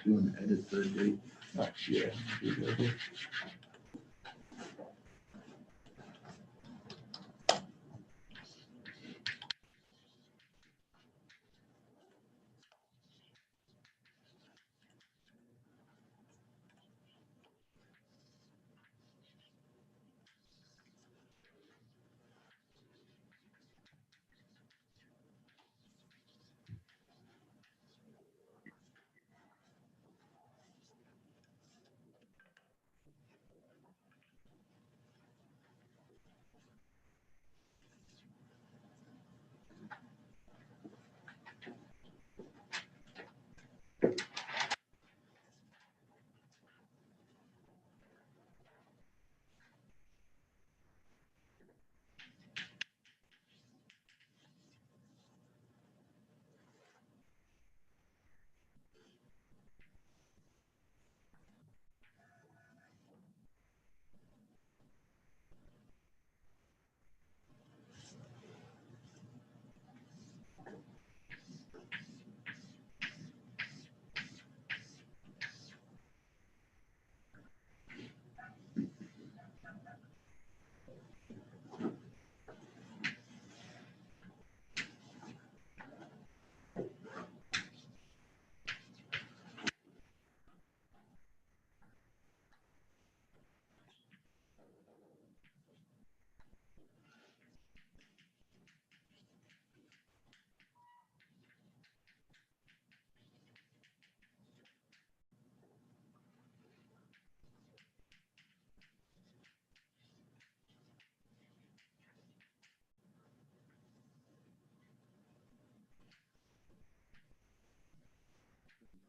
you want to edit the date? Yeah.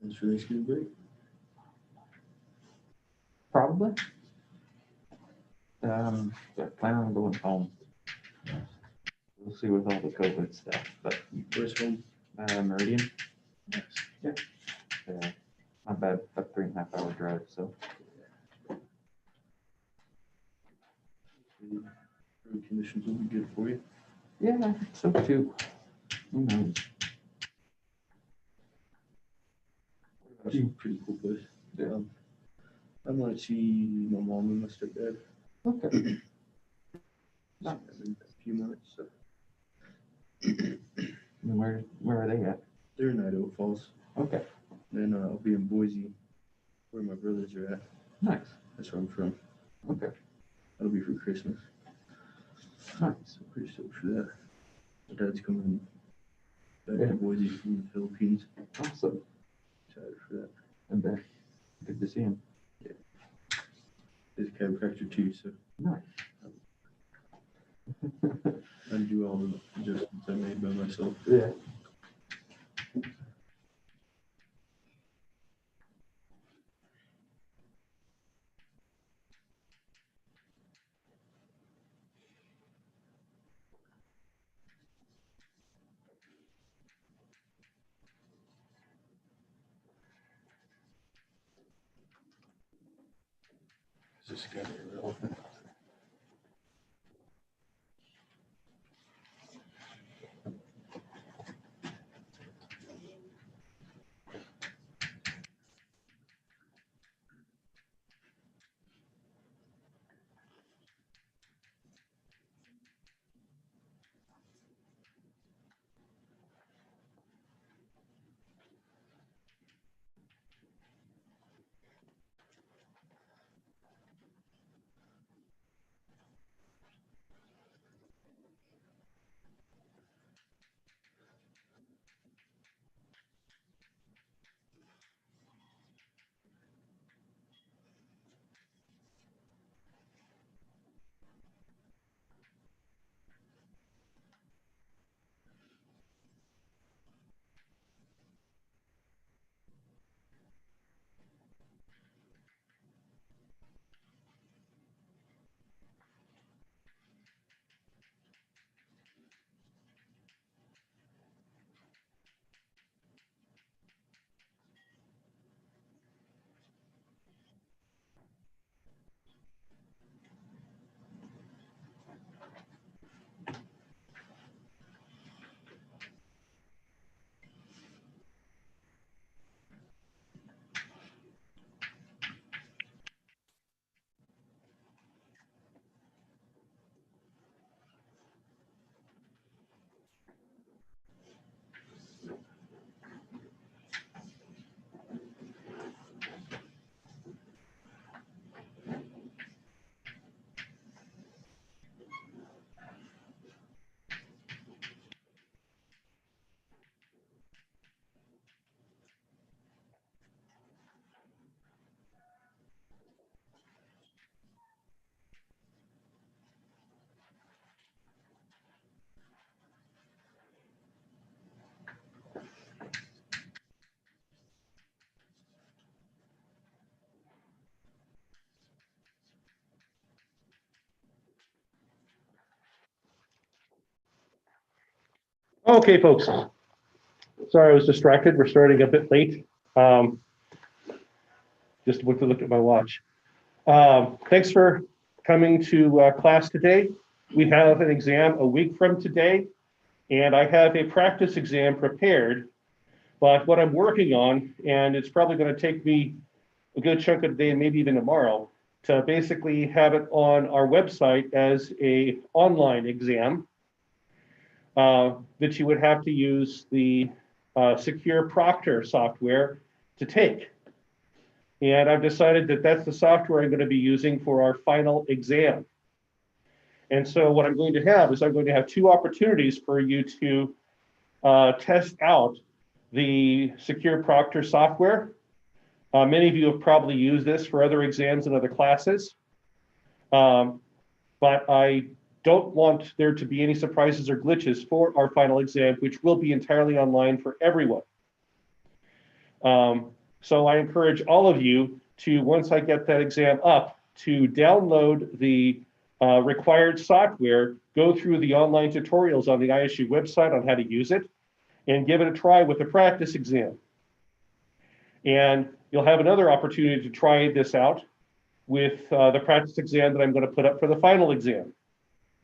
It's really Thanksgiving break. Probably. But plan on going home. We'll see with all the COVID stuff, but Where's home? Meridian, Nice. not bad, about 3.5 hour drive, so. The road conditions will be good for you. Yeah, I think so too. Who knows? It's a pretty cool place. Yeah. I might see my mom and my stepdad. Okay. Nice. In a few months. So. And where are they at? They're in Idaho Falls. Okay, Then I'll be in Boise, where my brothers are at. nice. That's where I'm from. Okay, That'll be for Christmas. nice. So pretty stoked for that. My dad's coming back Yeah. to Boise from the Philippines. Awesome. Excited for that. I bet. Good to see him. He's a chiropractor too, so Nice. I do all the adjustments I made by myself. Yeah. Is this guy irrelevant? Okay, folks. Sorry, I was distracted. We're starting a bit late. Just went to look at my watch. Thanks for coming to class today. We have an exam a week from today, and I have a practice exam prepared. But what I'm working on, and it's probably going to take me a good chunk of the day and maybe even tomorrow, to basically have it on our website as a online exam that you would have to use the Secure Proctor software to take. And I've decided that that's the software I'm going to be using for our final exam. And so what I'm going to have is I'm going to have two opportunities for you to test out the Secure Proctor software. Many of you have probably used this for other exams and other classes, but I don't want there to be any surprises or glitches for our final exam, which will be entirely online for everyone. So I encourage all of you to, once I get that exam up, to download the required software, go through the online tutorials on the ISU website on how to use it, and give it a try with the practice exam. And you'll have another opportunity to try this out with the practice exam that I'm going to put up for the final exam.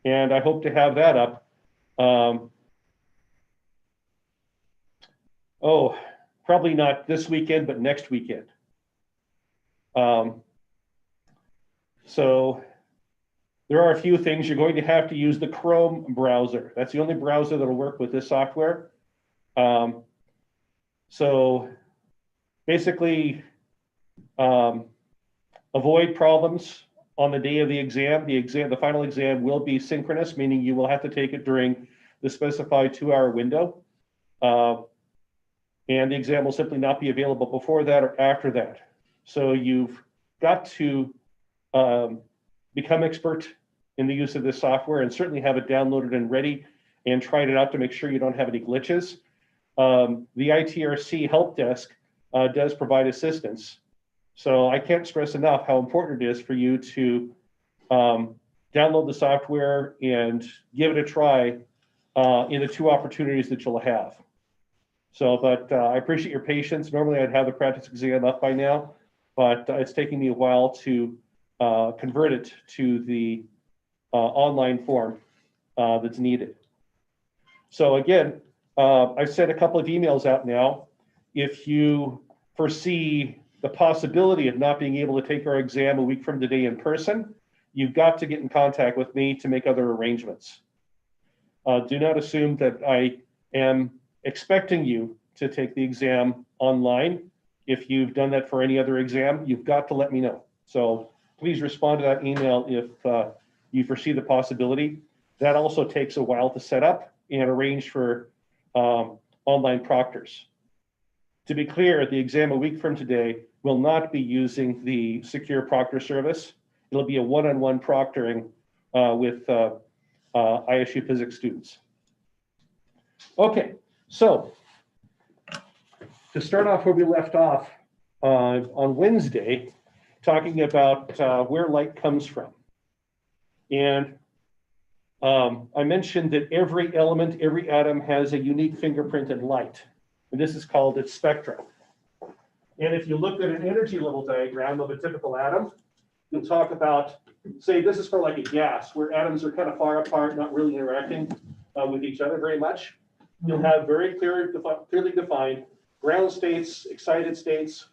And I hope to have that up. Probably not this weekend, but next weekend. So there are a few things. You're going to have to use the Chrome browser. That's the only browser that'll work with this software. So basically, avoid problems on the day of the exam. The final exam will be synchronous, meaning you will have to take it during the specified 2-hour window. And the exam will simply not be available before that or after that. So you've got to become expert in the use of this software and certainly have it downloaded and ready and tried it out to make sure you don't have any glitches. The ITRC help desk does provide assistance. So I can't stress enough how important it is for you to download the software and give it a try in the 2 opportunities that you'll have. So, but I appreciate your patience. Normally I'd have the practice exam up by now, but it's taking me a while to convert it to the online form that's needed. So again, I've sent a couple of emails out now. If you foresee the possibility of not being able to take our exam a week from today in person, you've got to get in contact with me to make other arrangements. Do not assume that I am expecting you to take the exam online. If you've done that for any other exam, you've got to let me know. So please respond to that email if you foresee the possibility. That also takes a while to set up and arrange for online proctors. To be clear, the exam a week from today will not be using the Secure Proctor service. It'll be a one-on-one proctoring with ISU physics students. Okay, so to start off where we left off on Wednesday, talking about where light comes from. And I mentioned that every element, every atom has a unique fingerprint in light. And this is called its spectrum. And if you look at an energy level diagram of a typical atom, you'll talk about, say, this is for like a gas, where atoms are kind of far apart, not really interacting with each other very much. You'll have very clearly defined ground states, excited states,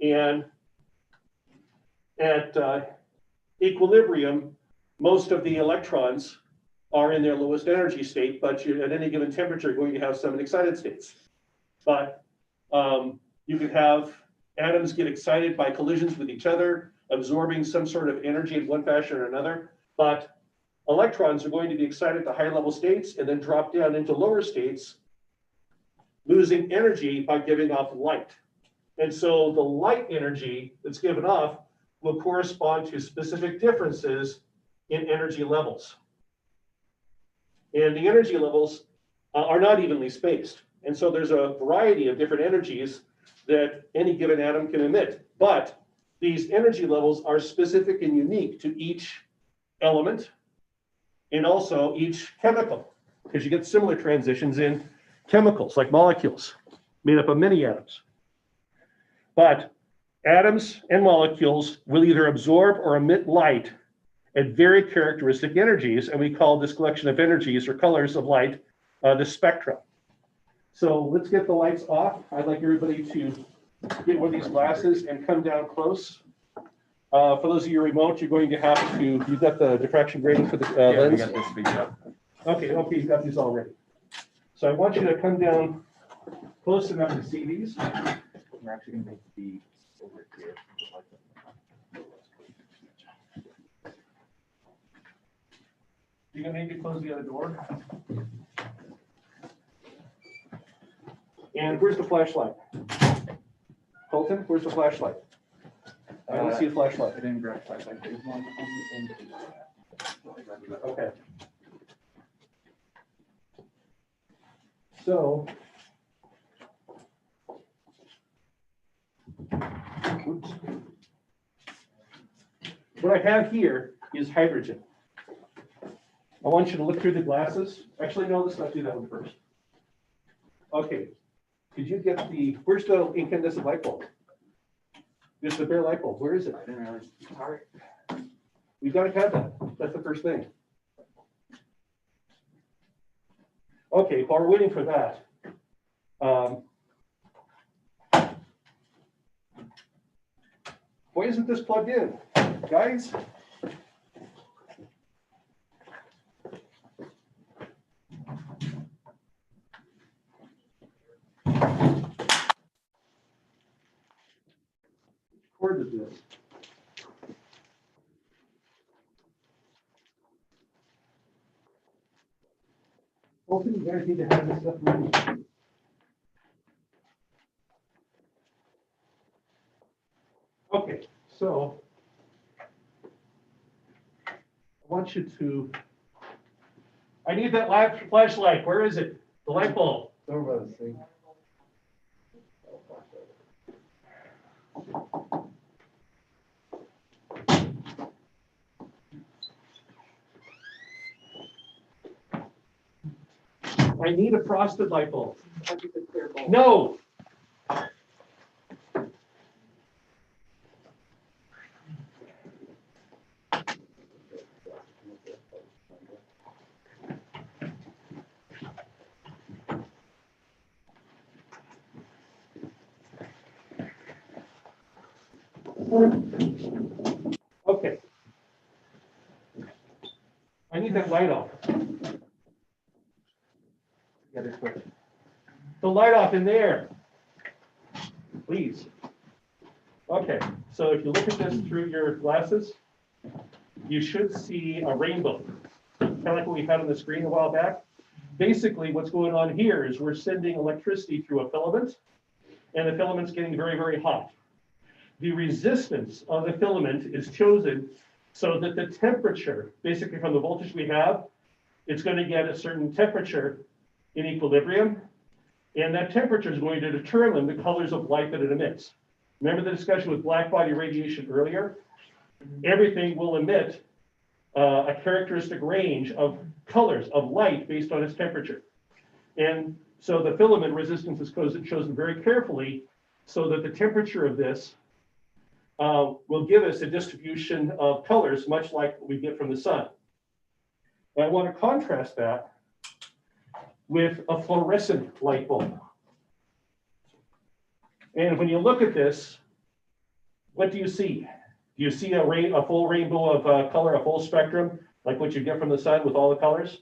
and at equilibrium, most of the electrons are in their lowest energy state, but at any given temperature, you're going to have some in excited states. But you can have atoms get excited by collisions with each other, absorbing some sort of energy in one fashion or another. But electrons are going to be excited to higher level states and then drop down into lower states, losing energy by giving off light. And so the light energy that's given off will correspond to specific differences in energy levels. And the energy levels are not evenly spaced. And so there's a variety of different energies that any given atom can emit. But these energy levels are specific and unique to each element and also each chemical. because you get similar transitions in chemicals, like molecules, made up of many atoms. But atoms and molecules will either absorb or emit light at very characteristic energies, and we call this collection of energies or colors of light the spectrum. So let's get the lights off. I'd like everybody to get one of these glasses and come down close. For those of you remote, you're going to have to, you've got the diffraction grating for the Yeah, we lens? got this figured out. Okay, you've got these already. So I want you to come down close enough to see these. We're actually gonna make the over here. You're gonna need to close the other door. And where's the flashlight? Colton, where's the flashlight? I don't see a flashlight. I didn't grab flashlight. There's one on the end. Okay. So. Oops. What I have here is hydrogen. I want you to look through the glasses. Actually, no, let's not do that one first. Okay. Could you get where's the incandescent light bulb? There's the bare light bulb. Where is it? I didn't realize. Sorry. We've got to have that. That's the first thing. Okay, while we're waiting for that. Why isn't this plugged in? Guys? Cord is this? Hopefully you guys need to have this stuff ready. Okay, so I want you to, I need that live flashlight. Where is it? The light bulb. Over by the sink. I need a frosted light bulb. No. Okay. I need that light off. The light off in there, please. Okay, so if you look at this through your glasses, you should see a rainbow, kind of like what we had on the screen a while back. Basically, what's going on here is we're sending electricity through a filament, and the filament's getting very, very hot. The resistance of the filament is chosen so that the temperature, basically from the voltage we have, it's going to get a certain temperature in equilibrium, and that temperature is going to determine the colors of light that it emits. Remember the discussion with black body radiation earlier? Everything will emit a characteristic range of colors of light based on its temperature. And so the filament resistance is chosen very carefully so that the temperature of this will give us a distribution of colors much like what we get from the sun. And I want to contrast that with a fluorescent light bulb. And when you look at this, what do you see? Do you see a full rainbow of color, a full spectrum, like what you get from the sun with all the colors?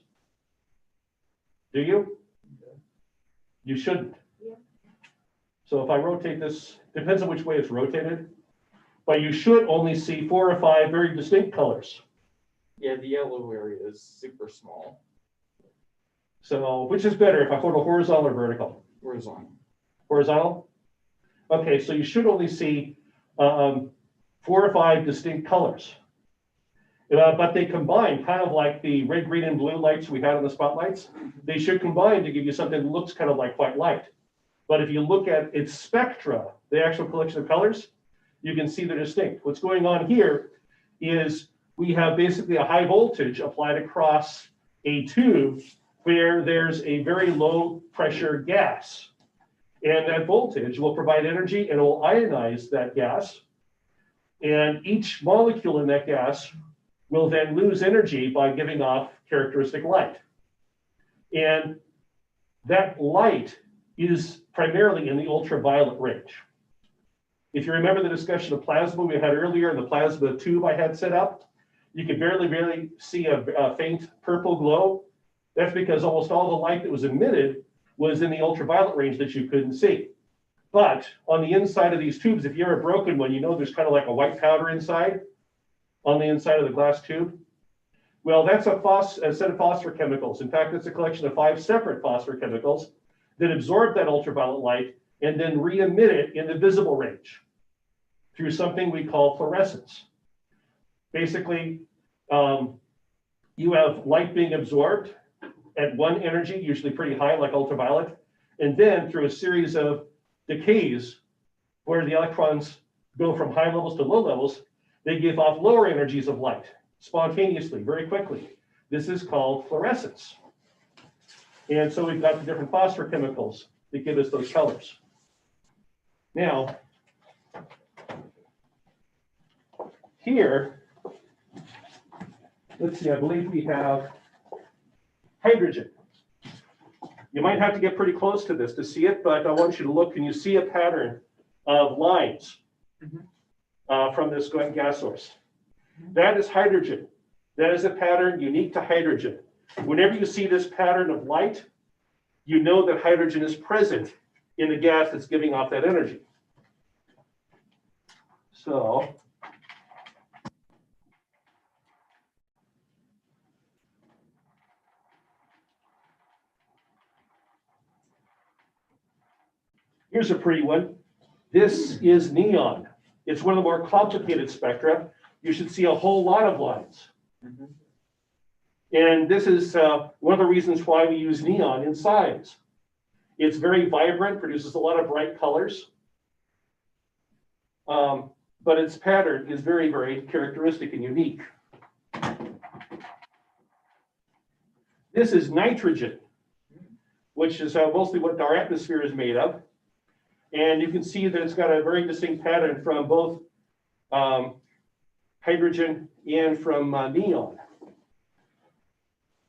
Do you? You shouldn't. Yeah. So if I rotate this, depends on which way it's rotated, but you should only see 4 or 5 very distinct colors. Yeah, the yellow area is super small. So which is better, if I hold a horizontal or vertical? Horizontal. Horizontal? Okay, so you should only see 4 or 5 distinct colors. But they combine, kind of like the red, green, and blue lights we had on the spotlights. They should combine to give you something that looks kind of like white light. But if you look at its spectra, the actual collection of colors, you can see they're distinct. What's going on here is we have basically a high voltage applied across a tube where there's a very low pressure gas. And that voltage will provide energy and it will ionize that gas. And each molecule in that gas will then lose energy by giving off characteristic light. And that light is primarily in the ultraviolet range. If you remember the discussion of plasma we had earlier in the plasma tube I had set up, you could barely see a faint purple glow. That's because almost all the light that was emitted was in the ultraviolet range that you couldn't see. But on the inside of these tubes, if you ever broken one, you know there's kind of like a white powder inside on the inside of the glass tube. Well, that's a set of phosphor chemicals. In fact, it's a collection of 5 separate phosphor chemicals that absorb that ultraviolet light and then re-emit it in the visible range through something we call fluorescence. Basically, you have light being absorbed at one energy, usually pretty high, like ultraviolet, and then through a series of decays where the electrons go from high levels to low levels, they give off lower energies of light spontaneously, very quickly. This is called fluorescence. And so we've got the different phosphor chemicals that give us those colors. Now, here, let's see, I believe we have hydrogen. You might have to get pretty close to this to see it, but I want you to look. Can you see a pattern of lines from this gas source? That is hydrogen. That is a pattern unique to hydrogen. Whenever you see this pattern of light, you know that hydrogen is present in the gas that's giving off that energy. So, here's a pretty one. This is neon. It's one of the more complicated spectra. You should see a whole lot of lines. And this is one of the reasons why we use neon in signs. It's very vibrant, produces a lot of bright colors. But its pattern is very, very characteristic and unique. This is nitrogen, which is mostly what our atmosphere is made of. And you can see that it's got a very distinct pattern from both hydrogen and from neon.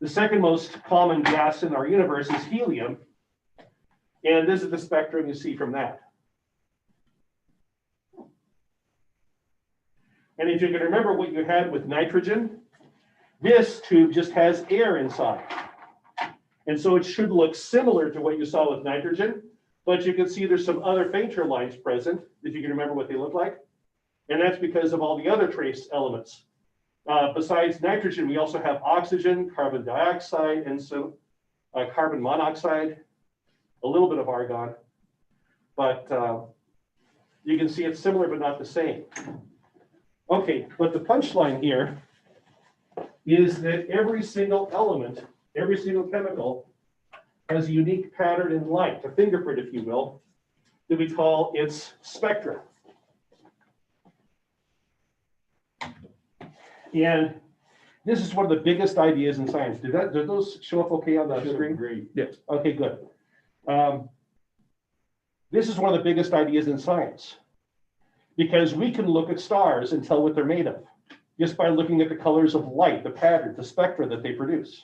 The second most common gas in our universe is helium. And this is the spectrum you see from that. And if you can remember what you had with nitrogen, this tube just has air inside. And so it should look similar to what you saw with nitrogen, but you can see there's some other fainter lines present, if you can remember what they look like. And that's because of all the other trace elements. Besides nitrogen, we also have oxygen, carbon dioxide, and so carbon monoxide, a little bit of argon. But you can see it's similar, but not the same. Okay, but the punchline here is that every single element, every single chemical has a unique pattern in light, a fingerprint, if you will, that we call its spectra. And this is one of the biggest ideas in science. Did those show up okay on the screen? Great. Yes. Okay, good. This is one of the biggest ideas in science because we can look at stars and tell what they're made of just by looking at the colors of light, the pattern, the spectra that they produce.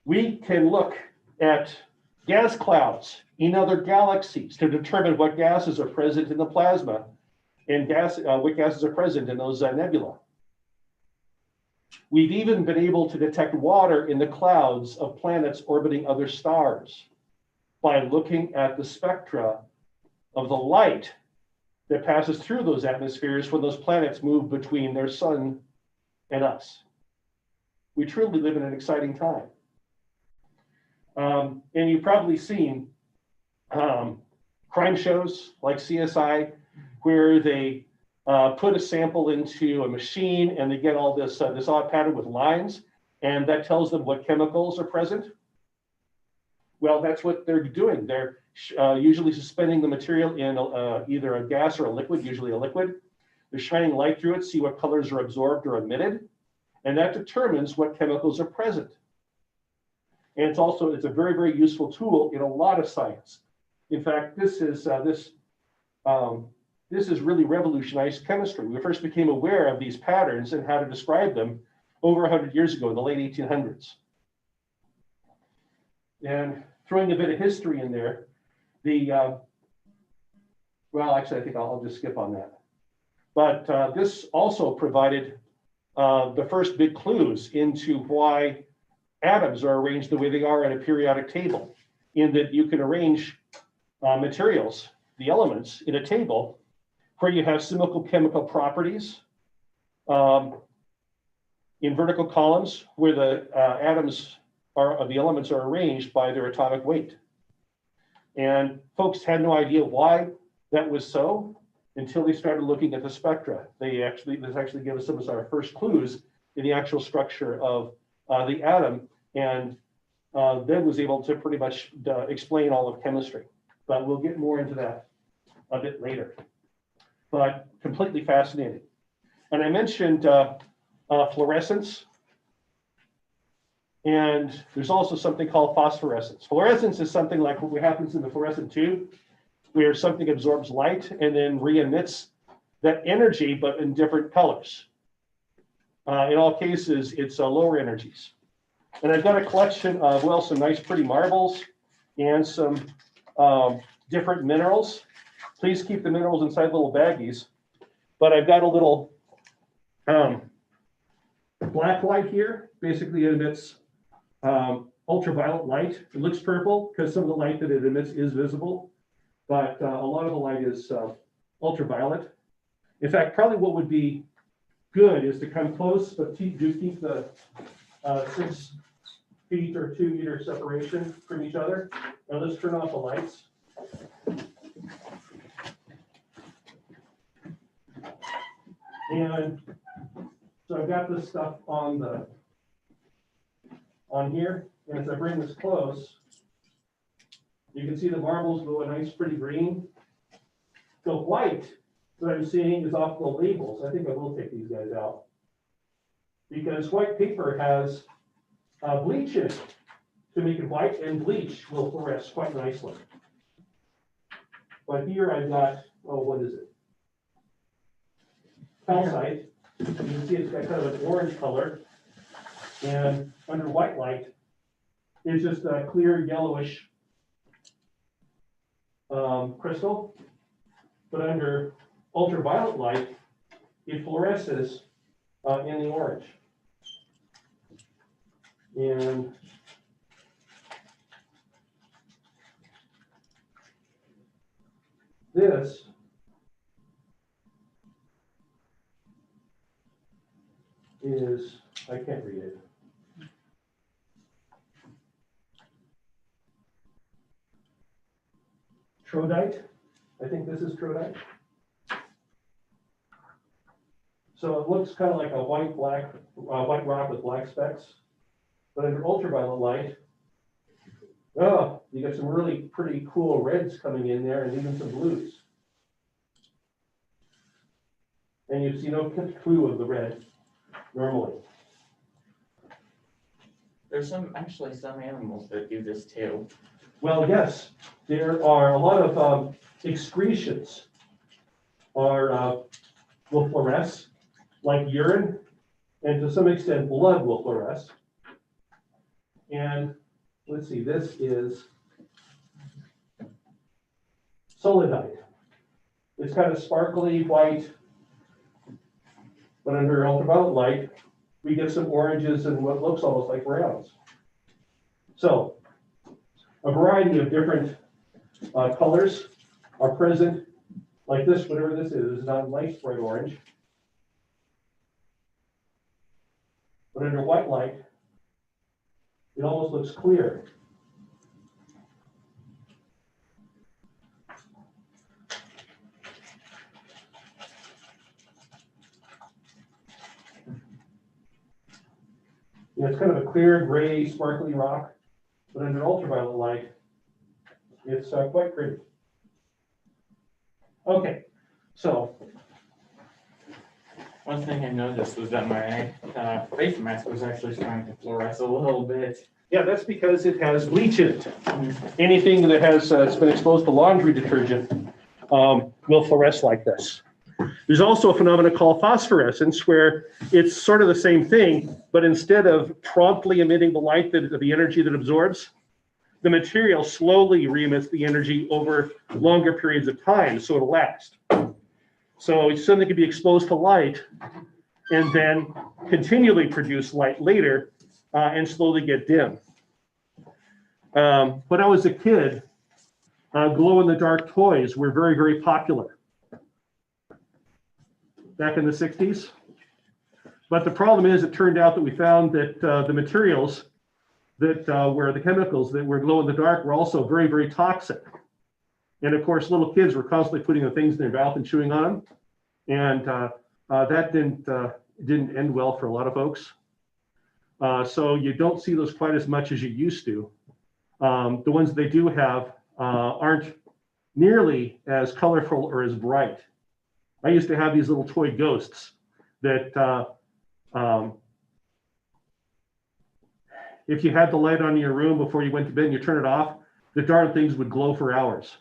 We can look at gas clouds in other galaxies to determine what gases are present in the plasma and what gases are present in those nebula. We've even been able to detect water in the clouds of planets orbiting other stars by looking at the spectra of the light that passes through those atmospheres when those planets move between their sun and us. We truly live in an exciting time. And you've probably seen crime shows like CSI, where they put a sample into a machine and they get all this odd pattern with lines, and that tells them what chemicals are present. Well, that's what they're doing. They're usually suspending the material in either a gas or a liquid, usually a liquid. They're shining light through it, see what colors are absorbed or emitted, And that determines what chemicals are present. And it's a very, very useful tool in a lot of science. In fact, this has really revolutionized chemistry. We first became aware of these patterns and how to describe them over 100 years ago in the late 1800s. And throwing a bit of history in there, well, actually, I think I'll just skip on that. But this also provided the first big clues into why atoms are arranged the way they are in a periodic table, in that you can arrange materials, the elements, in a table where you have similar chemical properties in vertical columns where the atoms of the elements are arranged by their atomic weight. And folks had no idea why that was so until they started looking at the spectra. This actually gave us some of our first clues in the actual structure of the atom, and then was able to pretty much explain all of chemistry. But we'll get more into that a bit later. But completely fascinating. And I mentioned fluorescence. And there's also something called phosphorescence. Fluorescence is something like what happens in the fluorescent tube, where something absorbs light and then re-emits that energy, but in different colors. In all cases, it's lower energies. And I've got a collection of, well, some nice pretty marbles and some different minerals. Please keep the minerals inside little baggies. But I've got a little black light here. Basically, it emits ultraviolet light. It looks purple because some of the light that it emits is visible, but a lot of the light is ultraviolet. In fact, probably what would be good is to come close, but do keep the 6 feet or 2 meter separation from each other. Now let's turn off the lights. And so I've got this stuff on here, and as I bring this close, you can see the marbles go a nice pretty green. The white that I'm seeing is off the labels. I think I will take these guys out because white paper has bleach in it to make it white, and bleach will fluoresce quite nicely. But here I've got, oh, what is it? Calcite. You can see it's got kind of an orange color, and under white light, it's just a clear yellowish crystal. But under ultraviolet light, it fluoresces in the orange. And this is, I can't read it. Trotite. I think this is trotite. So it looks kind of like a white rock with black specks. But under ultraviolet light, oh, you get some really pretty cool reds coming in there, and even some blues. And you see no clue of the red normally. There's actually some animals that do this too. Well, yes, there are a lot of excretions will fluoresce, like urine, and to some extent blood will fluoresce. And let's see, this is solidite. It's kind of sparkly white, but under ultraviolet light, we get some oranges and what looks almost like browns. So a variety of different colors are present, like this, whatever this is not a nice bright orange. But under white light, it almost looks clear. It's kind of a clear, gray, sparkly rock, but under ultraviolet light, it's quite pretty. Okay, so One thing I noticed was that my face mask was actually starting to fluoresce a little bit. Yeah, that's because it has bleach in it. Anything that has it's been exposed to laundry detergent will fluoresce like this. There's also a phenomenon called phosphorescence where it's sort of the same thing, but instead of promptly emitting the light, the energy that absorbs, the material slowly re-emits the energy over longer periods of time, so it'll last. So something can be exposed to light and then continually produce light later and slowly get dim. When I was a kid, glow-in-the-dark toys were very, very popular back in the 60s. But the problem is, it turned out that we found that the materials that were the chemicals that were glow-in-the-dark were also very, very toxic. And of course, little kids were constantly putting the things in their mouth and chewing on them. And that didn't end well for a lot of folks. So you don't see those quite as much as you used to. The ones they do have aren't nearly as colorful or as bright. I used to have these little toy ghosts that if you had the light on in your room before you went to bed and you turn it off, the darn things would glow for hours.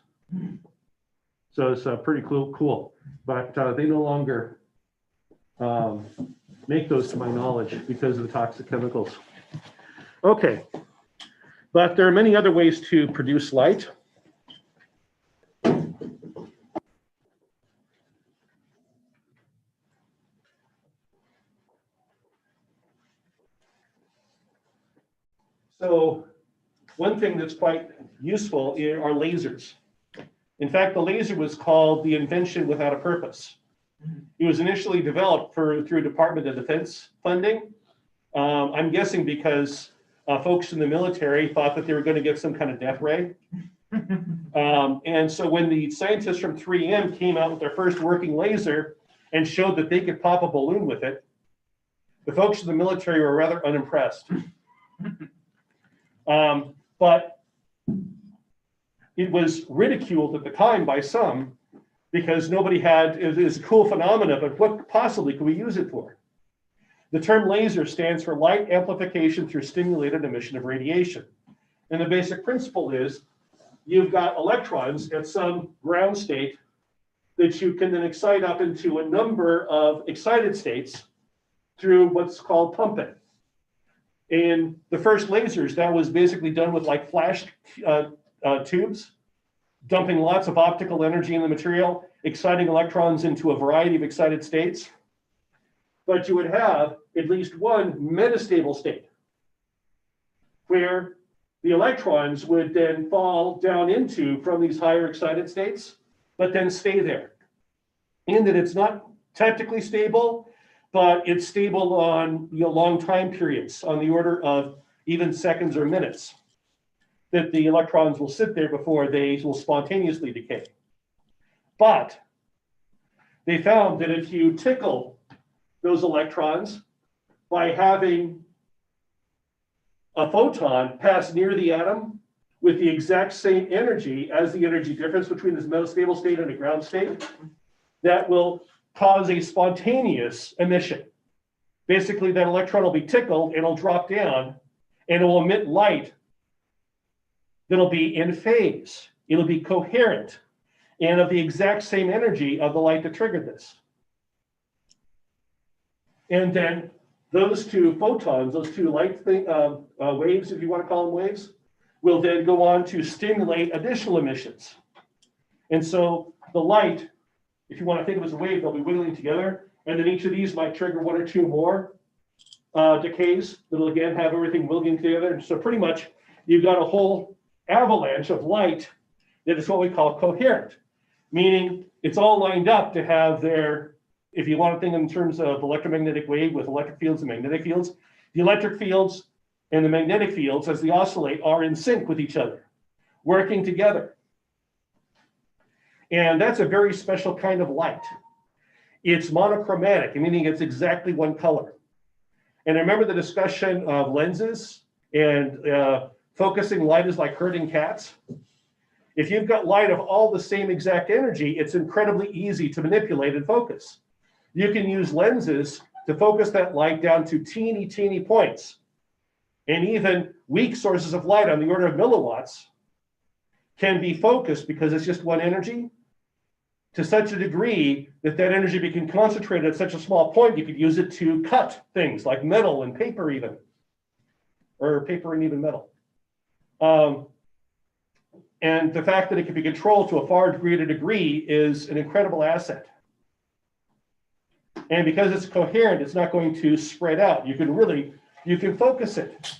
So it's pretty cool. But they no longer make those, to my knowledge, because of the toxic chemicals. Okay, but there are many other ways to produce light. So one thing that's quite useful are lasers. In fact, the laser was called the invention without a purpose. It was initially developed through Department of Defense funding. I'm guessing because folks in the military thought that they were going to get some kind of death ray. And so when the scientists from 3M came out with their first working laser and showed that they could pop a balloon with it, the folks in the military were rather unimpressed. But it was ridiculed at the time by some because nobody had, it was a cool phenomenon, but what possibly could we use it for? The term laser stands for light amplification through stimulated emission of radiation. And the basic principle is you've got electrons at some ground state that you can then excite up into a number of excited states through what's called pumping. In the first lasers, that was basically done with like flash tubes, dumping lots of optical energy in the material, exciting electrons into a variety of excited states. But you would have at least one metastable state where the electrons would then fall down into from these higher excited states, but then stay there. In that it's not technically stable, but it's stable on long time periods, on the order of even seconds or minutes, that the electrons will sit there before they will spontaneously decay. But they found that if you tickle those electrons by having a photon pass near the atom with the exact same energy as the energy difference between this metastable state and a ground state, that will cause a spontaneous emission. Basically, that electron will be tickled, it'll drop down, and it will emit light that'll be in phase. It'll be coherent and of the exact same energy of the light that triggered this. And then those two photons, those two light waves, if you want to call them waves, will then go on to stimulate additional emissions. And so the light, if you want to think of it as a wave, they'll be wiggling together, and then each of these might trigger one or two more decays that'll again have everything wiggling together. And so pretty much you've got a whole avalanche of light that is what we call coherent, meaning it's all lined up to have their, if you want to think in terms of electromagnetic wave with electric fields and magnetic fields, the electric fields and the magnetic fields as they oscillate are in sync with each other, working together. And that's a very special kind of light. It's monochromatic, meaning it's exactly one color. And I remember the discussion of lenses and focusing light is like herding cats. If you've got light of all the same exact energy, it's incredibly easy to manipulate and focus. you can use lenses to focus that light down to teeny points. And even weak sources of light on the order of milliwatts can be focused, because it's just one energy, to such a degree that that energy can concentrate at such a small point, you could use it to cut things like metal and paper even, or paper and even metal. And the fact that it can be controlled to a far greater degree is an incredible asset. And because it's coherent, it's not going to spread out. You can focus it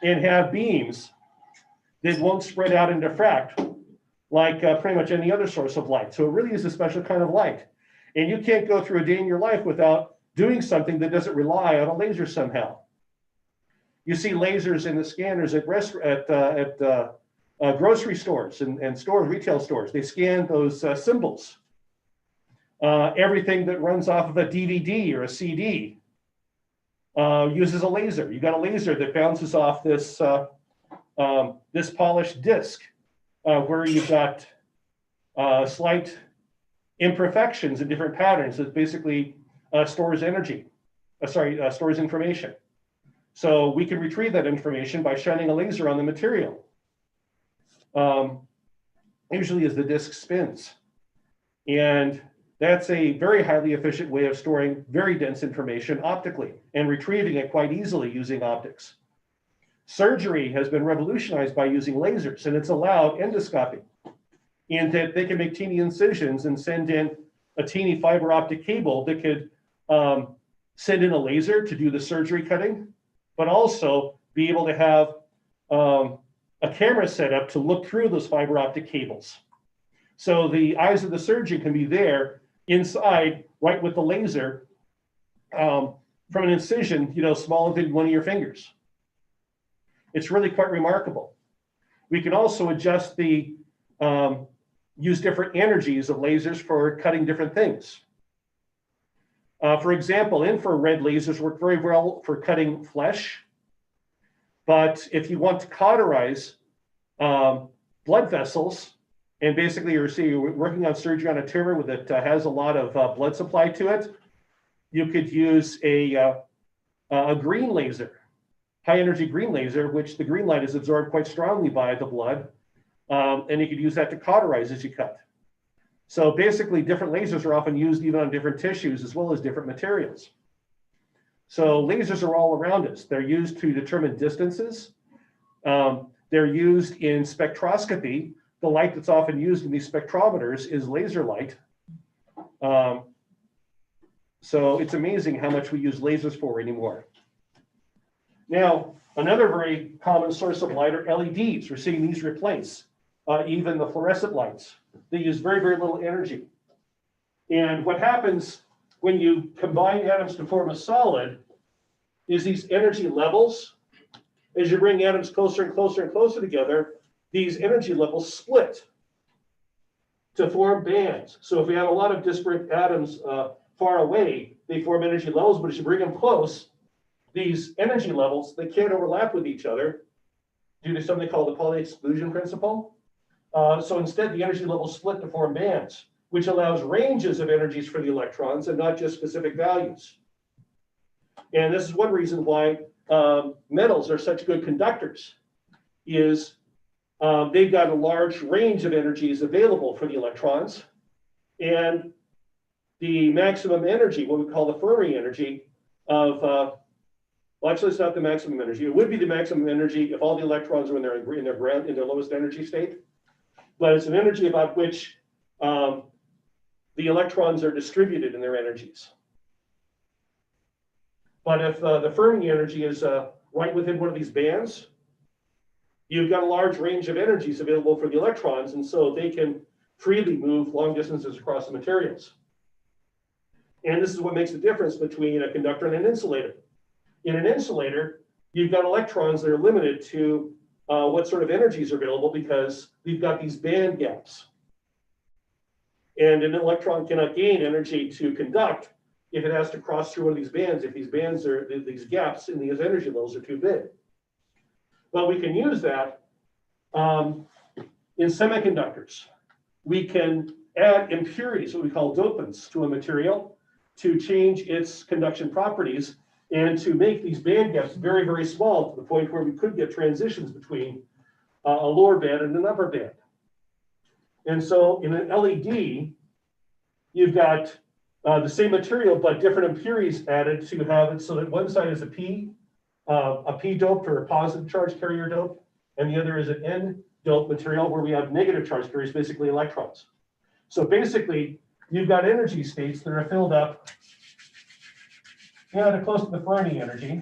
and have beams that won't spread out and diffract like pretty much any other source of light. So it really is a special kind of light. And you can't go through a day in your life without doing something that doesn't rely on a laser somehow. You see lasers in the scanners at grocery stores and stores, retail stores. They scan those symbols. Everything that runs off of a DVD or a CD uses a laser. You got a laser that bounces off this this polished disc where you've got slight imperfections in different patterns. It basically stores energy. Stores information. So we can retrieve that information by shining a laser on the material. Usually as the disc spins. And that's a very highly efficient way of storing very dense information optically and retrieving it quite easily using optics. Surgery has been revolutionized by using lasers, and it's allowed endoscopy in that they can make teeny incisions and send in a teeny fiber optic cable that could send in a laser to do the surgery cutting, but also be able to have a camera set up to look through those fiber optic cables. So the eyes of the surgeon can be there inside, right with the laser, from an incision, smaller than one of your fingers. It's really quite remarkable. We can also adjust use different energies of lasers for cutting different things. For example, infrared lasers work very well for cutting flesh. But if you want to cauterize blood vessels, and basically you're working on surgery on a tumor that has a lot of blood supply to it, you could use a green laser, high energy green laser, which the green light is absorbed quite strongly by the blood. And you could use that to cauterize as you cut. So basically different lasers are often used even on different tissues as well as different materials. So lasers are all around us. They're used to determine distances. They're used in spectroscopy. The light that's often used in these spectrometers is laser light. So it's amazing how much we use lasers for anymore. Now, another very common source of light are LEDs. We're seeing these replace even the fluorescent lights. They use very little energy. And what happens when you combine atoms to form a solid is these energy levels, as you bring atoms closer and closer and closer together, these energy levels split to form bands. So if we have a lot of disparate atoms far away, they form energy levels, but as you bring them close, these energy levels, they can't overlap with each other due to something called the Pauli exclusion principle. So instead, the energy levels split to form bands, which allows ranges of energies for the electrons and not just specific values. And this is one reason why metals are such good conductors, is they've got a large range of energies available for the electrons. And the maximum energy, what we call the Fermi energy of, well, actually, it's not the maximum energy. It would be the maximum energy if all the electrons were in their lowest energy state. But it's an energy about which the electrons are distributed in their energies. But if the Fermi energy is right within one of these bands, you've got a large range of energies available for the electrons, and so they can freely move long distances across the materials. And this is what makes the difference between a conductor and an insulator. In an insulator, you've got electrons that are limited to what sort of energies are available because we've got these band gaps. And an electron cannot gain energy to conduct if it has to cross through one of these bands, if these bands are, these gaps in these energy levels are too big. But we can use that in semiconductors. We can add impurities, what we call dopants, to a material to change its conduction properties and to make these band gaps very, very small to the point where we could get transitions between a lower band and an upper band. And so in an LED, you've got the same material, but different impurities added to have it so that one side is a P doped or a positive charge carrier dope, and the other is an N doped material where we have negative charge carriers, basically electrons. So basically, you've got energy states that are filled up, they're close to the Fermi energy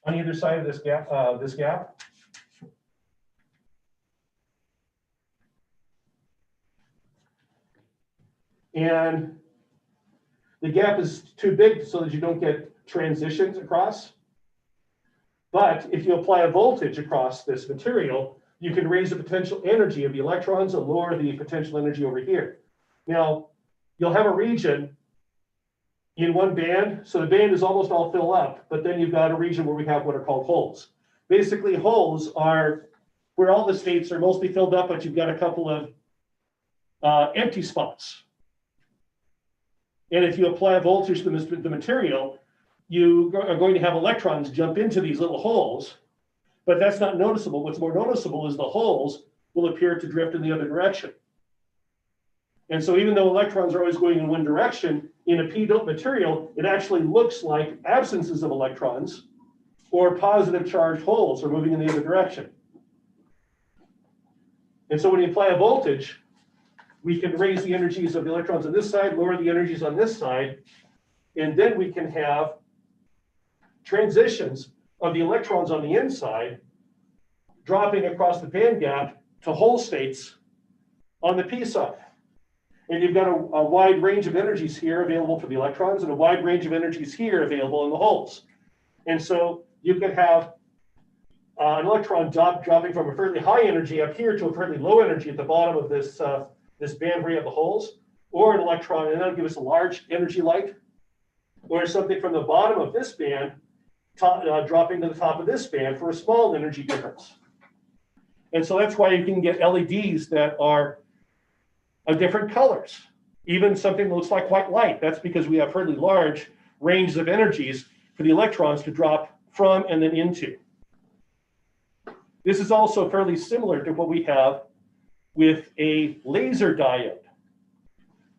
on either side of this gap. And the gap is too big so that you don't get transitions across. But if you apply a voltage across this material, you can raise the potential energy of the electrons and lower the potential energy over here. Now, you'll have a region in one band, so the band is almost all filled up, but then you've got a region where we have what are called holes. Basically, holes are where all the states are mostly filled up, but you've got a couple of empty spots. And if you apply a voltage to the material, you are going to have electrons jump into these little holes, but that's not noticeable. What's more noticeable is the holes will appear to drift in the other direction. And so even though electrons are always going in one direction, in a p-doped material, it actually looks like absences of electrons or positive charged holes are moving in the other direction. And so when you apply a voltage, we can raise the energies of the electrons on this side, lower the energies on this side, and then we can have transitions of the electrons on the inside dropping across the band gap to hole states on the p side. And you've got a wide range of energies here available for the electrons and a wide range of energies here available in the holes. And so you can have an electron dropping from a fairly high energy up here to a fairly low energy at the bottom of this, this band where you have the holes, or an electron, and that'll give us a large energy light, or something from the bottom of this band dropping to the top of this band for a small energy difference. And so that's why you can get LEDs that are of different colors. Even something that looks like white light. That's because we have fairly large ranges of energies for the electrons to drop from and then into. This is also fairly similar to what we have with a laser diode.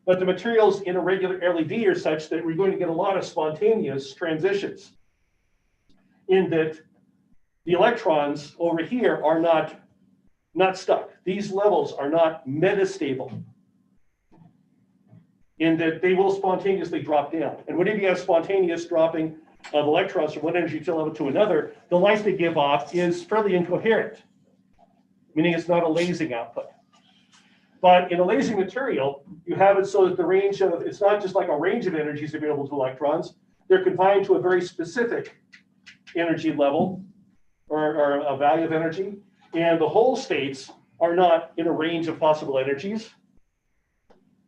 But the materials in a regular LED are such that we're going to get a lot of spontaneous transitions, in that the electrons over here are not stuck. These levels are not metastable, in that they will spontaneously drop down. And whenever you have spontaneous dropping of electrons from one energy level to another, the light they give off is fairly incoherent, meaning it's not a lasing output. But in a lasing material, you have it so that the range of, it's not just like a range of energies available to electrons, they're confined to a very specific energy level or a value of energy. And the hole states are not in a range of possible energies.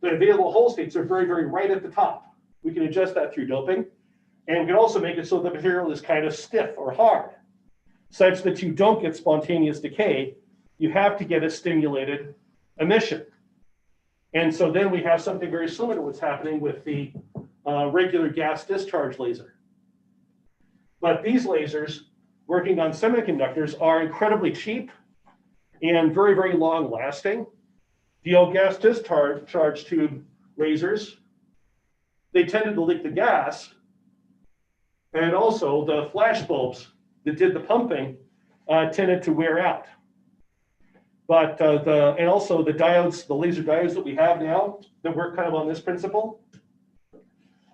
The available hole states are very, very right at the top. We can adjust that through doping. And we can also make it so the material is kind of stiff or hard, such that you don't get spontaneous decay. You have to get a stimulated emission. And so then we have something very similar to what's happening with the regular gas discharge laser. But these lasers working on semiconductors are incredibly cheap and very, very long lasting. The old gas discharge tube lasers, they tended to leak the gas. And also the flash bulbs that did the pumping tended to wear out. But and also the diodes, the laser diodes that we have now that work kind of on this principle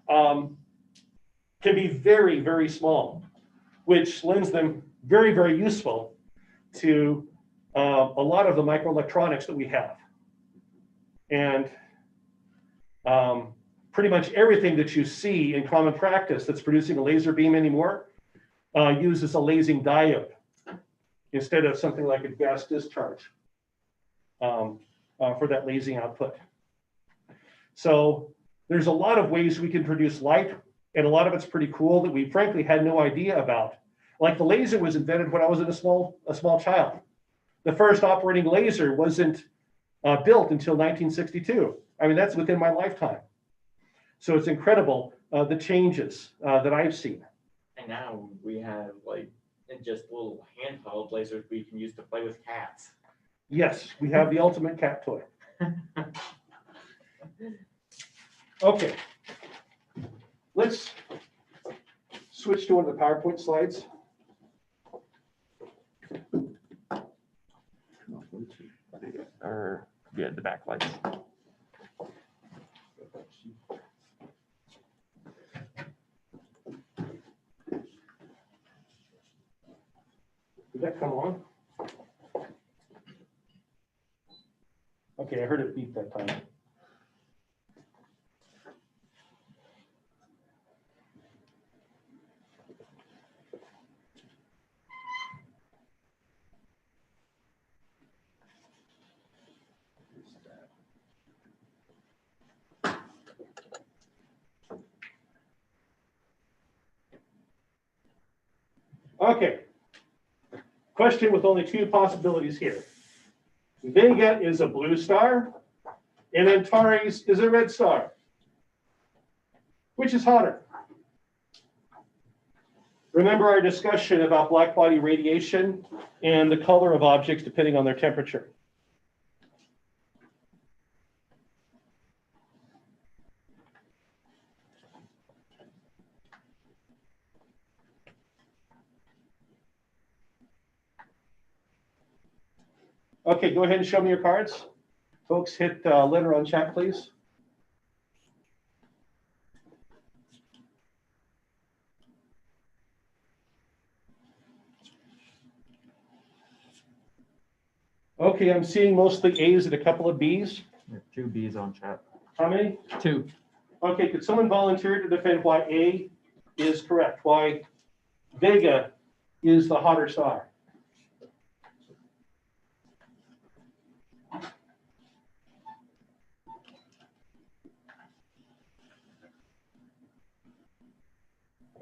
can be very, very small, which lends them very, very useful to a lot of the microelectronics that we have. And pretty much everything that you see in common practice that's producing a laser beam anymore uses a lasing diode instead of something like a gas discharge for that lasing output. So there's a lot of ways we can produce light, and a lot of it's pretty cool that we frankly had no idea about. Like the laser was invented when I was a small child. The first operating laser wasn't built until 1962. I mean, that's within my lifetime. So it's incredible, the changes that I've seen. And now we have like just little handheld lasers we can use to play with cats. Yes, we have the ultimate cat toy. Okay. Let's switch to one of the PowerPoint slides. Or, yeah, the backlights. Did that come on? Okay, I heard it beep that time. Okay. Question with only two possibilities here. Vega is a blue star, and Antares is a red star. Which is hotter? Remember our discussion about black body radiation and the color of objects depending on their temperature. Okay, go ahead and show me your cards. Folks, hit letter on chat, please. Okay, I'm seeing mostly A's and a couple of B's. Two B's on chat. How many? Two. Okay, could someone volunteer to defend why A is correct? Why Vega is the hotter star?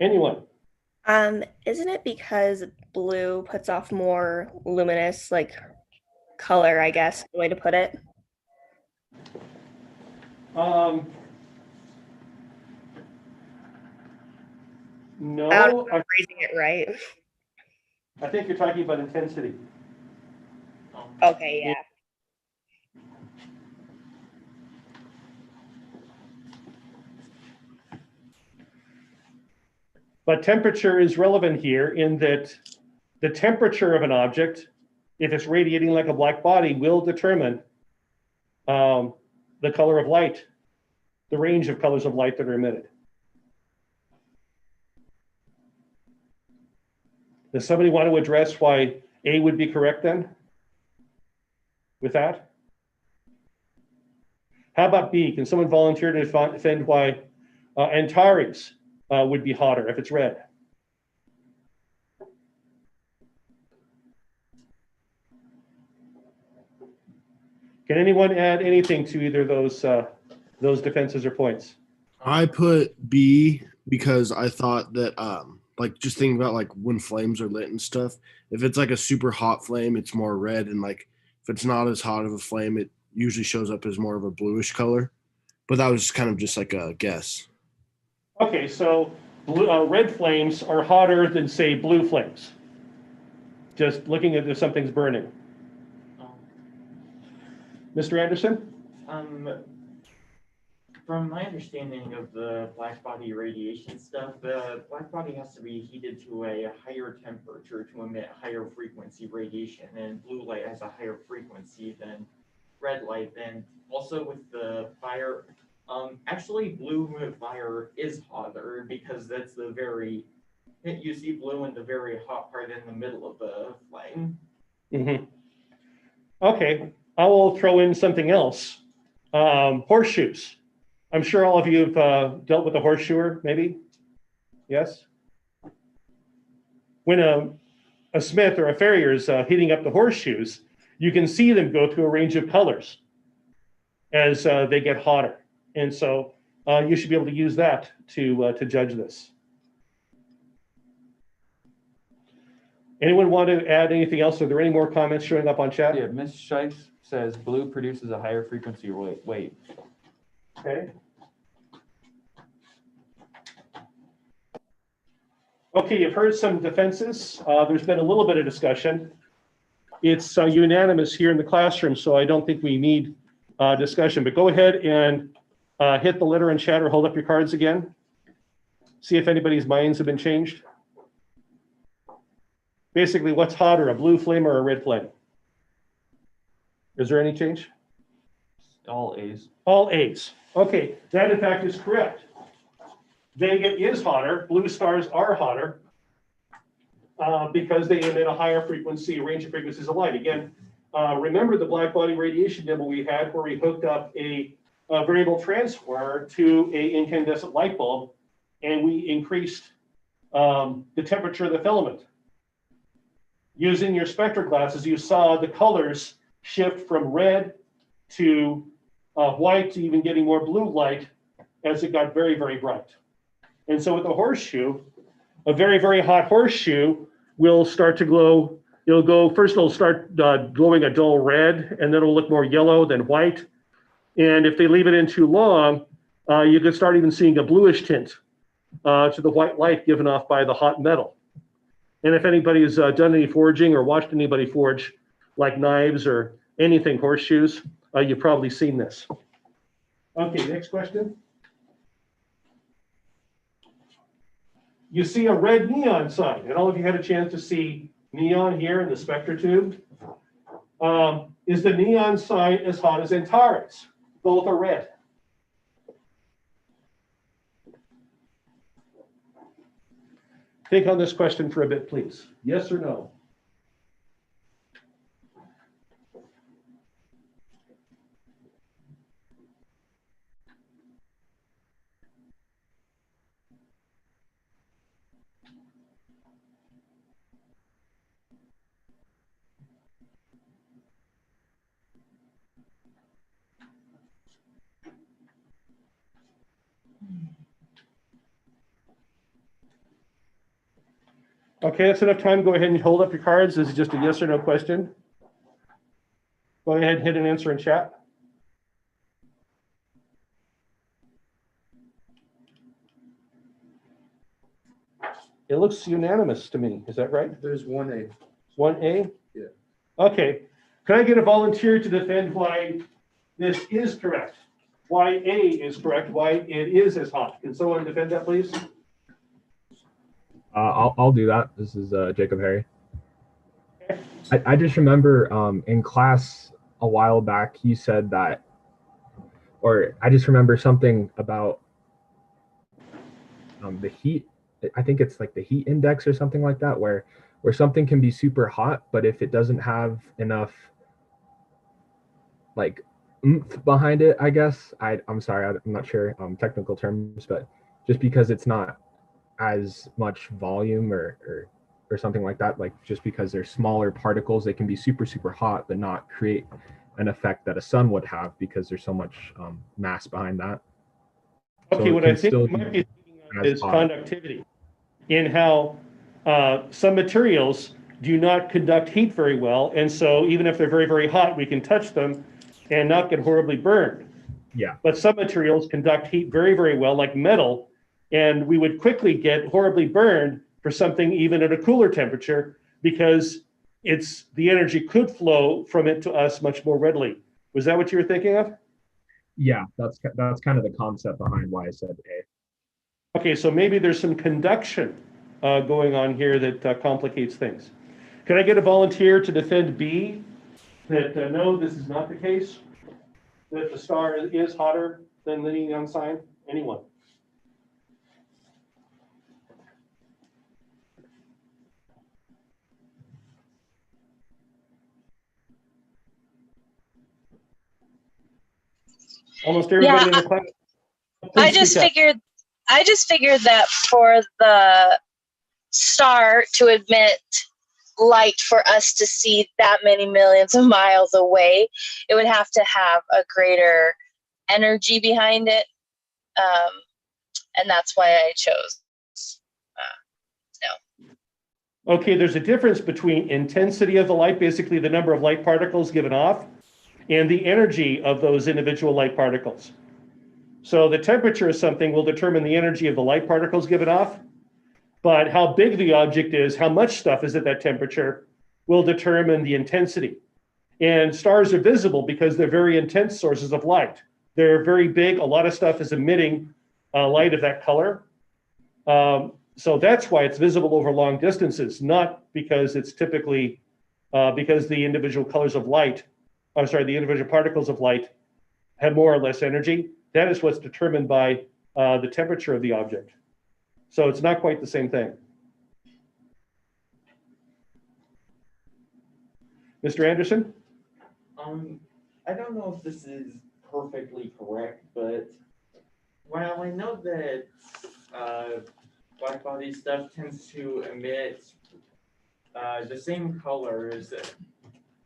Anyone? Isn't it because blue puts off more luminous, like, color, I guess, the way to put it? No, I don't know if I'm phrasing it right. I think you're talking about intensity. Okay, yeah. But temperature is relevant here in that the temperature of an object, if it's radiating like a black body, will determine the color of light, the range of colors of light that are emitted. Does somebody want to address why A would be correct then? With that? How about B? Can someone volunteer to defend why Antares would be hotter if it's red? Can anyone add anything to either of those defenses or points? I put B because I thought that like just thinking about like when flames are lit and stuff, if it's like a super hot flame, it's more red, and like if it's not as hot of a flame, it usually shows up as more of a bluish color. But that was kind of just like a guess. Okay, so red flames are hotter than, say, blue flames. Just looking at if something's burning. Mr. Anderson? From my understanding of the black body radiation stuff, the black body has to be heated to a higher temperature to emit higher frequency radiation, and blue light has a higher frequency than red light. And also with the fire, actually blue fire is hotter because that's the very, you see blue in the very hot part in the middle of the flame. Mm-hmm. Okay, I will throw in something else. Horseshoes. I'm sure all of you have dealt with a horseshoer, maybe? Yes? When a smith or a farrier is heating up the horseshoes, you can see them go through a range of colors as they get hotter. And so you should be able to use that to judge this. Anyone want to add anything else? Are there any more comments showing up on chat? Yeah, Ms. Scheisse says blue produces a higher frequency wave. Okay. Okay, you've heard some defenses. There's been a little bit of discussion. It's unanimous here in the classroom, so I don't think we need discussion, but go ahead and hit the letter in chat or hold up your cards again. See if anybody's minds have been changed. Basically, what's hotter, a blue flame or a red flame? Is there any change? All A's. All A's. Okay, that in fact is correct. Vega is hotter, blue stars are hotter because they emit a higher frequency, range of frequencies of light. Again, remember the black body radiation demo we had where we hooked up a variable transformer to an incandescent light bulb and we increased the temperature of the filament. Using your spectral glasses, you saw the colors shift from red to white to even getting more blue light as it got very, very bright. And so with a horseshoe, a very, very hot horseshoe will start to glow. It'll go, first it'll start glowing a dull red, and then it'll look more yellow than white. And if they leave it in too long, you can start even seeing a bluish tint to the white light given off by the hot metal. And if anybody's done any forging or watched anybody forge, like knives or anything, horseshoes, you've probably seen this. Okay, next question. You see a red neon sign, and all of you had a chance to see neon here in the spectra tube. Is the neon sign as hot as Antares? Both are red. Think on this question for a bit, please. Yes or no? Okay, that's enough time. Go ahead and hold up your cards. This is just a yes or no question. Go ahead and hit an answer in chat. It looks unanimous to me. Is that right? There's 1A. 1A? Yeah. Okay. Can I get a volunteer to defend why this is correct? Why A is correct, why it is as hot? Can someone defend that, please? I'll do that. This is Jacob Harry. I just remember in class a while back you said that, or I just remember something about the heat. I think it's like the heat index or something like that, where something can be super hot, but if it doesn't have enough like oomph behind it, I guess I'm sorry, I'm not sure technical terms, but just because it's not as much volume or something like that, like just because they're smaller particles, they can be super, super hot, but not create an effect that a sun would have because there's so much mass behind that. Okay, So what I think you might be thinking of is conductivity, in how some materials do not conduct heat very well, and so even if they're very, very hot, we can touch them and not get horribly burned. Yeah. But some materials conduct heat very, very well, like metal, and we would quickly get horribly burned for something even at a cooler temperature because the energy could flow from it to us much more readily. Was that what you were thinking of? Yeah, that's kind of the concept behind why I said A. Okay, so maybe there's some conduction going on here that complicates things. Can I get a volunteer to defend B, that no, this is not the case, that the star is hotter than the neon sign? Anyone? Almost everybody in the class. I just figured that for the star to emit light for us to see that many millions of miles away, it would have to have a greater energy behind it. And that's why I chose no. Okay, there's a difference between intensity of the light, basically the number of light particles given off, and the energy of those individual light particles. So the temperature of something will determine the energy of the light particles given off. But how big the object is, how much stuff is at that temperature, will determine the intensity. And stars are visible because they're very intense sources of light. They're very big. A lot of stuff is emitting light of that color. So that's why it's visible over long distances, not because it's typically because the individual colors of light, the individual particles of light have more or less energy. That is what's determined by the temperature of the object. So it's not quite the same thing. Mr. Anderson? I don't know if this is perfectly correct, but while I know that black body stuff tends to emit the same colors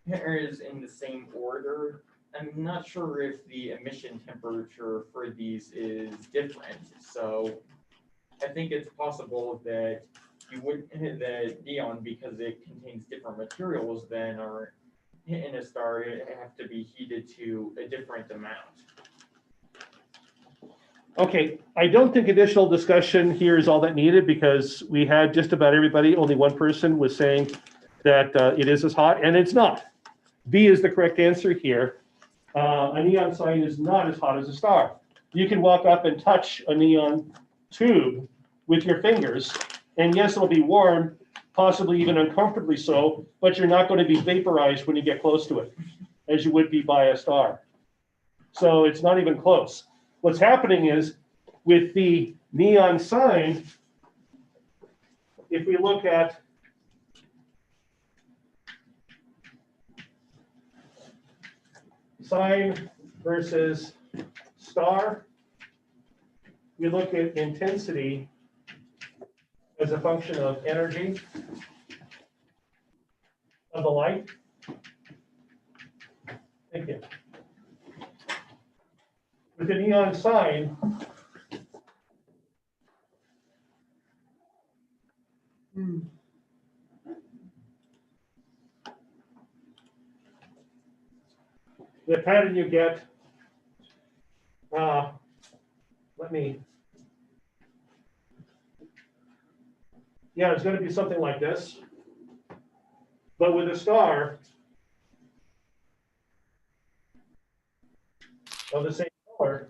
in the same order, I'm not sure if the emission temperature for these is different. So I think it's possible that you would hit the neon because it contains different materials than are in a star. It have to be heated to a different amount. Okay, I don't think additional discussion here is all that needed because we had just about everybody, only one person was saying that it is as hot, and it's not. B is the correct answer here. A neon sign is not as hot as a star. You can walk up and touch a neon tube with your fingers, and yes, it'll be warm, possibly even uncomfortably so, but you're not going to be vaporized when you get close to it, as you would be by a star. So it's not even close. What's happening is with the neon sign, if we look at sign versus star, we look at intensity as a function of energy of the light. Thank you. With the neon sign, the pattern you get, it's going to be something like this. But with a star of the same color,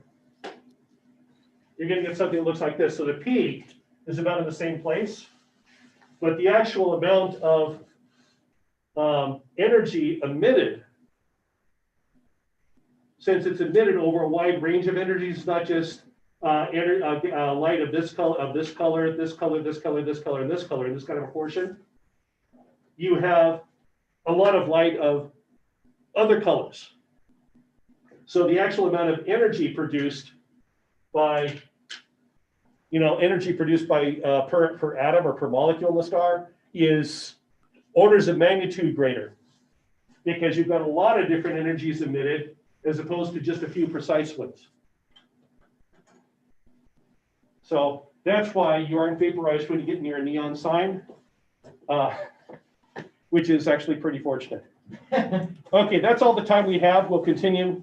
you're going to get something that looks like this. So the peak is about in the same place, but the actual amount of energy emitted, since it's emitted over a wide range of energies, not just light of this color, this color, this color, this color, this color, and this color, in this kind of a portion, you have a lot of light of other colors. So the actual amount of energy produced by, per atom or per molecule in the star is orders of magnitude greater, because you've got a lot of different energies emitted as opposed to just a few precise ones. So that's why you aren't vaporized when you get near a neon sign, which is actually pretty fortunate. Okay, that's all the time we have. We'll continue